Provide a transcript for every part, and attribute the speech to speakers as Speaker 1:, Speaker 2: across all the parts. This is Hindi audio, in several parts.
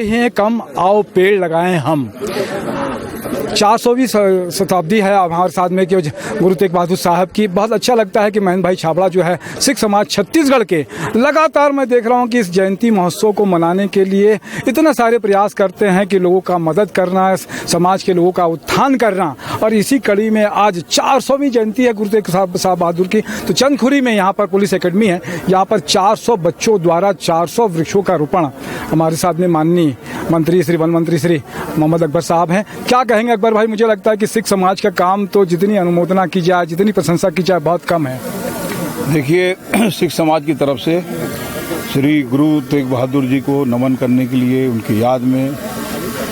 Speaker 1: हैं कम आओ पेड़ लगाएं हम। 400वीं शताब्दी है हमारे साथ में कि गुरु तेग बहादुर साहब की। बहुत अच्छा लगता है कि महेंद्र भाई छाबड़ा जो है सिख समाज छत्तीसगढ़ के लगातार मैं देख रहा हूं कि इस जयंती महोत्सव को मनाने के लिए इतना सारे प्रयास करते हैं कि लोगों का मदद करना, समाज के लोगों का उत्थान करना। और इसी कड़ी में आज 400वीं जयंती है गुरु तेग साहब बहादुर की। तो चंदखुरी में यहाँ पर पुलिस एकेडमी है, यहाँ पर 400 बच्चों द्वारा 400 वृक्षों का रोपण। हमारे साथ में माननीय मंत्री श्री वन मंत्री श्री मोहम्मद अकबर साहब हैं। क्या कहेंगे अकबर भाई? मुझे लगता है कि सिख समाज का काम तो जितनी अनुमोदना की जाए, जितनी प्रशंसा की जाए, बहुत कम है।
Speaker 2: देखिए, सिख समाज की तरफ से श्री गुरु तेग बहादुर जी को नमन करने के लिए उनकी याद में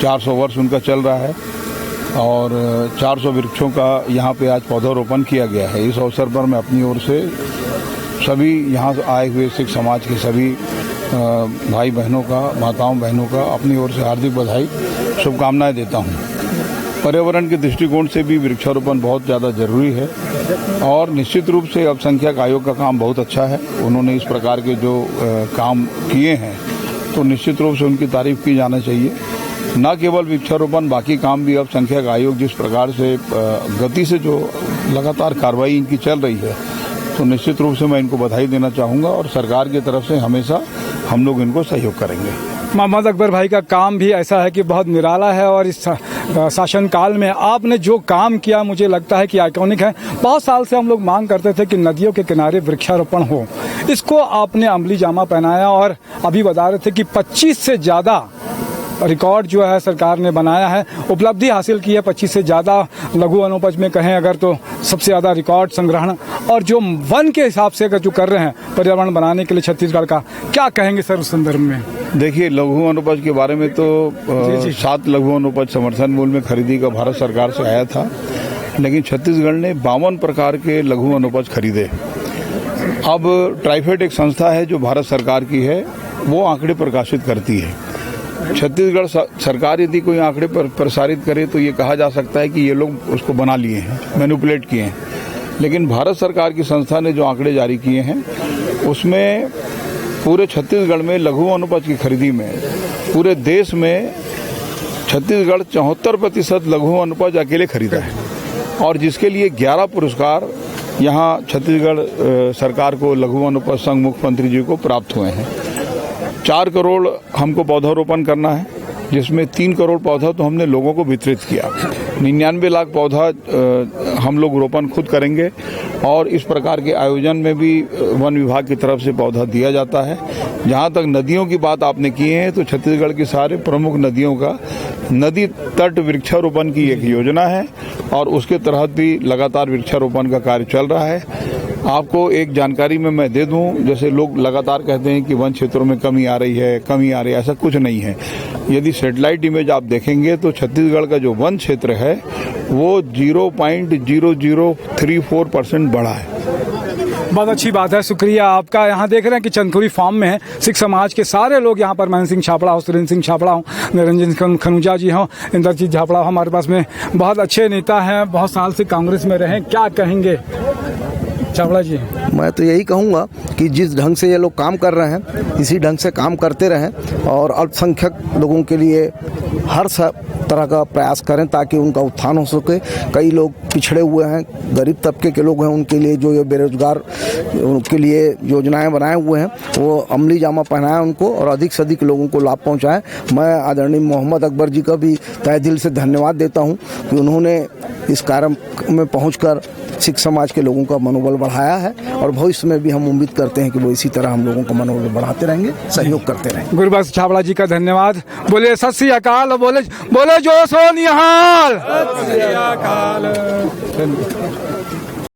Speaker 2: 400 वर्ष उनका चल रहा है और 400 वृक्षों का यहाँ पे आज पौधारोपण किया गया है। इस अवसर पर मैं अपनी ओर से सभी यहाँ आए हुए सिख समाज के सभी भाई बहनों का, माताओं बहनों का अपनी ओर से हार्दिक बधाई, शुभकामनाएं देता हूँ। पर्यावरण के दृष्टिकोण से भी वृक्षारोपण बहुत ज़्यादा जरूरी है और निश्चित रूप से अल्पसंख्यक आयोग का काम बहुत अच्छा है। उन्होंने इस प्रकार के जो काम किए हैं तो निश्चित रूप से उनकी तारीफ की जाना चाहिए। न केवल वृक्षारोपण, बाकी काम भी अल्पसंख्यक आयोग जिस प्रकार से गति से जो लगातार कार्रवाई इनकी चल रही है, तो निश्चित रूप से मैं इनको बधाई देना चाहूँगा और सरकार की तरफ से हमेशा हम लोग इनको सहयोग करेंगे।
Speaker 1: मोहम्मद अकबर भाई का काम भी ऐसा है कि बहुत निराला है और इस शासनकाल में आपने जो काम किया मुझे लगता है कि आइकॉनिक है। बहुत साल से हम लोग मांग करते थे कि नदियों के किनारे वृक्षारोपण हो, इसको आपने अमली जामा पहनाया और अभी बता रहे थे कि 25 से ज़्यादा रिकॉर्ड जो है सरकार ने बनाया है, उपलब्धि हासिल की है। 25 से ज़्यादा लघु वनोपज में कहें अगर तो सबसे ज़्यादा रिकॉर्ड संग्रहण और जो वन के हिसाब से अगर जो कर रहे हैं पर्यावरण बनाने के लिए छत्तीसगढ़ का, क्या कहेंगे सर उस संदर्भ में?
Speaker 2: देखिए, लघु वनोपज के बारे में तो 7 लघु वनोपज समर्थन मूल्य में खरीदी का भारत सरकार से आया था, लेकिन छत्तीसगढ़ ने 52 प्रकार के लघु वनोपज खरीदे। अब ट्राइफेड एक संस्था है जो भारत सरकार की है, वो आंकड़े प्रकाशित करती है। छत्तीसगढ़ सरकार यदि कोई आंकड़े पर प्रसारित करे तो ये कहा जा सकता है कि ये लोग उसको बना लिए हैं, मैनिपुलेट किए हैं। लेकिन भारत सरकार की संस्था ने जो आंकड़े जारी किए हैं उसमें पूरे छत्तीसगढ़ में लघु वनोपज की खरीदी में पूरे देश में छत्तीसगढ़ 74% लघु वनोपज अकेले खरीदा है और जिसके लिए 11 पुरस्कार यहाँ छत्तीसगढ़ सरकार को लघु वनोपज संघ मुख्यमंत्री जी को प्राप्त हुए हैं। 4 करोड़ हमको पौधारोपण करना है, जिसमें 3 करोड़ पौधा तो हमने लोगों को वितरित किया। 99 लाख पौधा हम लोग रोपण खुद करेंगे और इस प्रकार के आयोजन में भी वन विभाग की तरफ से पौधा दिया जाता है। जहाँ तक नदियों की बात आपने की है तो छत्तीसगढ़ की सारे प्रमुख नदियों का नदी तट वृक्षारोपण की एक योजना है और उसके तहत भी लगातार वृक्षारोपण का कार्य चल रहा है। आपको एक जानकारी में मैं दे दूं, जैसे लोग लगातार कहते हैं कि वन क्षेत्रों में कमी आ रही है, ऐसा कुछ नहीं है। यदि सैटेलाइट इमेज आप देखेंगे तो छत्तीसगढ़ का जो वन क्षेत्र है वो 0.0034% बढ़ा है।
Speaker 1: बहुत अच्छी बात है, शुक्रिया आपका। यहाँ देख रहे हैं कि चंदखुरी फार्म में है सिख समाज के सारे लोग यहाँ पर, महेंद्र सिंह छाबड़ा हो, सुरेंद्र सिंह छाबड़ा हो, निरंजन खनुजा जी हो, इंद्रजीत छाबड़ा हो, हमारे पास में बहुत अच्छे नेता हैं, बहुत साल से कांग्रेस में रहे। क्या कहेंगे छाबड़ा जी?
Speaker 3: मैं तो यही कहूँगा कि जिस ढंग से ये लोग काम कर रहे हैं इसी ढंग से काम करते रहें और अल्पसंख्यक लोगों के लिए हर तरह का प्रयास करें ताकि उनका उत्थान हो सके। कई लोग पिछड़े हुए हैं, गरीब तबके के लोग हैं, उनके लिए जो ये बेरोजगार उनके लिए योजनाएं बनाए हुए हैं वो अमली जामा पहनाएं उनको और अधिक से अधिक लोगों को लाभ पहुंचाएं। मैं आदरणीय मोहम्मद अकबर जी का भी तहे दिल से धन्यवाद देता हूं कि उन्होंने इस कार्य में पहुंचकर सिख समाज के लोगों का मनोबल बढ़ाया है और भविष्य में भी हम उम्मीद करते हैं कि वो इसी तरह हम लोगों का मनोबल बढ़ाते रहेंगे, सहयोग करते रहेंगे।
Speaker 1: गुरबख्श छाबड़ा जी का धन्यवाद। बोले सत श्री अकाल, बोले जो सो निहाल।